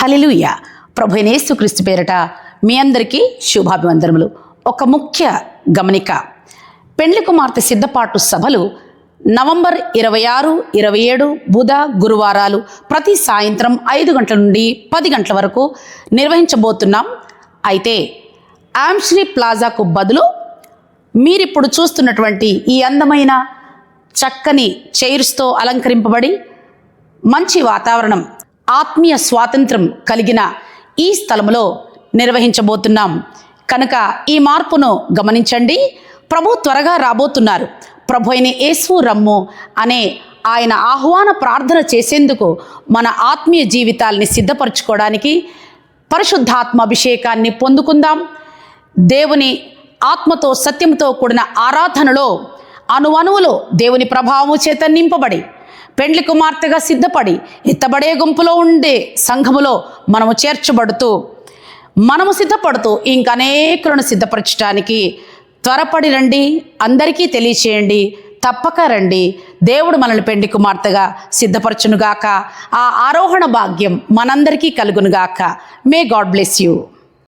హల్లెలూయా. ప్రభు అయిన యేసుక్రీస్తు పేరట మీ అందరికీ శుభాభివందనములు. ఒక ముఖ్య గమనిక, పెండ్లి కుమార్తె సిద్ధపాటు సభలు నవంబర్ 26, 27 బుధ గురువారాలు ప్రతి సాయంత్రం 5 గంటల నుండి 10 గంటల వరకు నిర్వహించబోతున్నాం. అయితే ఆమ్శ్రీ ప్లాజాకు బదులు మీరిప్పుడు చూస్తున్నటువంటి ఈ అందమైన చక్కని చైర్స్తో అలంకరింపబడి మంచి వాతావరణం, ఆత్మీయ స్వాతంత్రం కలిగిన ఈ స్థలంలో నిర్వహించబోతున్నాం. కనుక ఈ మార్పును గమనించండి. ప్రభు త్వరగా రాబోతున్నారు. ప్రభు అయిన యేసు రమ్ము అనే ఆయన ఆహ్వాన ప్రార్థన చేసేందుకు మన ఆత్మీయ జీవితాల్ని సిద్ధపరచుకోవడానికి పరిశుద్ధాత్మ అభిషేకాన్ని పొందుకుందాం. దేవుని ఆత్మతో సత్యంతో కూడిన ఆరాధనలో అణువణువులో దేవుని ప్రభావము చేత నింపబడి పెండ్లి కుమార్తెగా సిద్ధపడి ఎత్తబడే గుంపులో ఉండే సంఘములో మనము చేర్చబడుతూ మనము సిద్ధపడుతూ ఇంకనేకులను సిద్ధపరచడానికి త్వరపడి రండి. అందరికీ తెలియచేయండి. తప్పక రండి. దేవుడు మనల్ని పెండ్లి కుమార్తెగా సిద్ధపరచునుగాక. ఆ ఆరోహణ భాగ్యం మనందరికీ కలుగునుగాక. May God bless you.